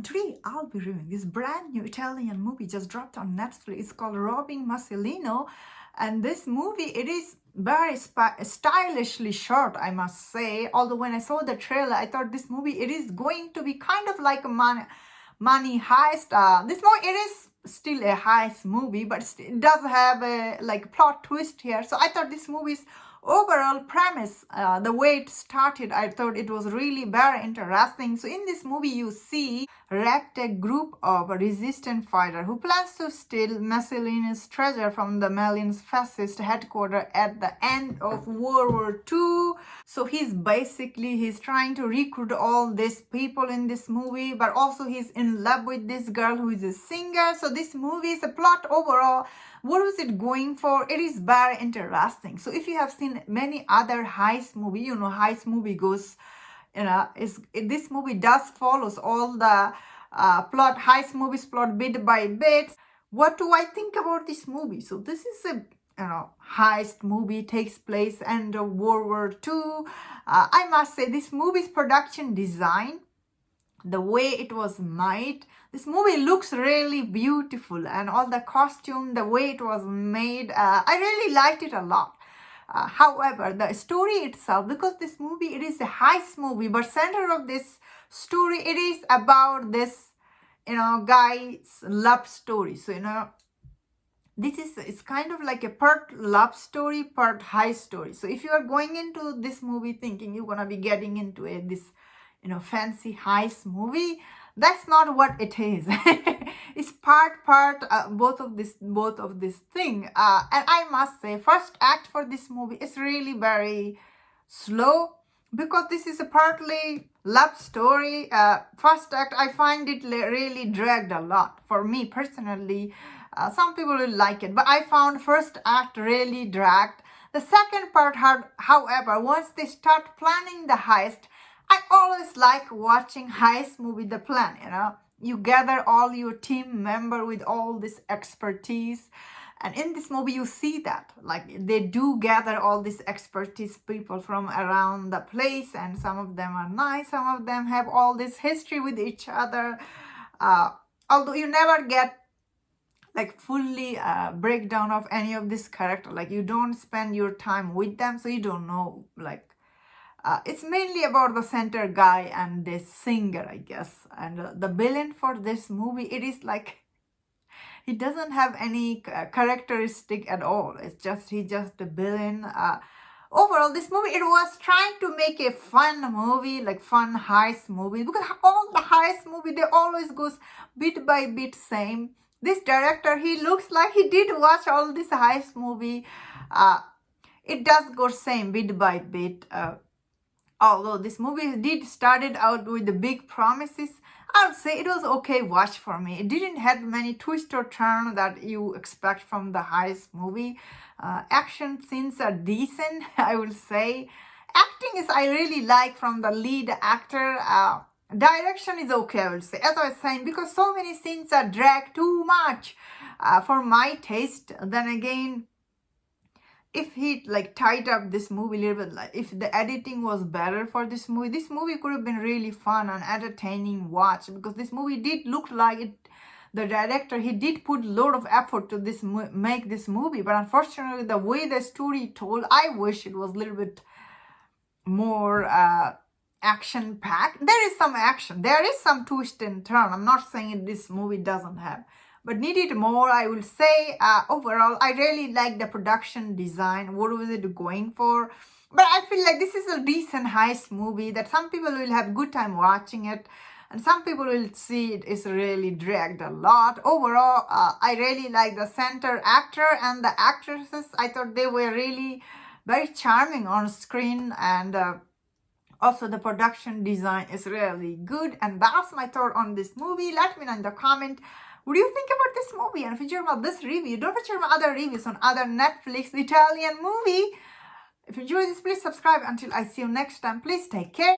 and today I'll be reviewing this brand new Italian movie just dropped on Netflix. It's called Robbing Mussolini, and this movie, it is very stylishly shot, I must say. Although when I saw the trailer, I thought this movie, it is going to be kind of like a money heist. This movie, it is still a heist movie, but it does have a like plot twist here. So I thought this movie's overall premise, the way it started, I thought it was really very interesting. So in this movie, you see ragtag group of resistant fighter who plans to steal Mussolini's treasure from the Milan's fascist headquarters at the end of World War II. So he's trying to recruit all these people in this movie, but also he's in love with this girl who is a singer. So this movie is a plot overall. What was it going for? It is very interesting. So if you have seen many other heist movie, heist movie goes, this movie does follows all the heist movies plot bit by bit. What do I think about this movie? So this is a heist movie, takes place end of World War II. I must say this movie's production design, the way it was made, this movie looks really beautiful, and all the costume, the way it was made, I really liked it a lot. However, the story itself, because this movie, it is a heist movie, but center of this story, it is about this, guy's love story. So, it's kind of like a part love story, part heist story. So if you are going into this movie thinking you're gonna be getting into this fancy heist movie, that's not what it is. It's both of this thing. And I must say, first act for this movie is really very slow, because this is a partly love story. First act, I find it really dragged a lot for me personally. Some people will like it, but I found first act really dragged. The second part, however, once they start planning the heist, I always like watching heist movie, the plan, You gather all your team member with all this expertise. And in this movie, you see that. Like, they do gather all this expertise people from around the place. And some of them are nice. Some of them have all this history with each other. Although you never get like fully breakdown of any of this character. Like, you don't spend your time with them. So you don't know, like, it's mainly about the center guy and this singer, I guess. And the villain for this movie, it is like, he doesn't have any characteristic at all. He's just a villain. Overall, this movie, it was trying to make a fun movie, like fun heist movie, because all the heist movie, they always goes bit by bit same. This director, he looks like he did watch all this heist movie. It does go same bit by bit. Although this movie did started out with the big promises, I would say it was okay watch for me. It didn't have many twist or turn that you expect from the heist movie. Action scenes are decent, I will say. Acting is I really like from the lead actor. Direction is okay, I will say. As I was saying, because so many scenes are dragged too much for my taste. Then again, if he like tied up this movie a little bit, like if the editing was better for this movie could have been really fun and entertaining watch, because this movie did look like it. The director, he did put a lot of effort to make this movie, but unfortunately, the way the story told, I wish it was a little bit more action packed. There is some action, there is some twist and turn. I'm not saying this movie doesn't have, but needed more, I will say. Overall, I really like the production design. What was it going for? But I feel like this is a decent heist movie that some people will have good time watching it, and some people will see it is really dragged a lot. Overall, I really like the center actor and the actresses. I thought they were really very charming on screen, and also the production design is really good. And that's my thought on this movie. Let me know in the comment, what do you think about this movie? And if you enjoyed about this review, don't forget my other reviews on other Netflix Italian movie. If you enjoyed this, please subscribe. Until I see you next time, please take care.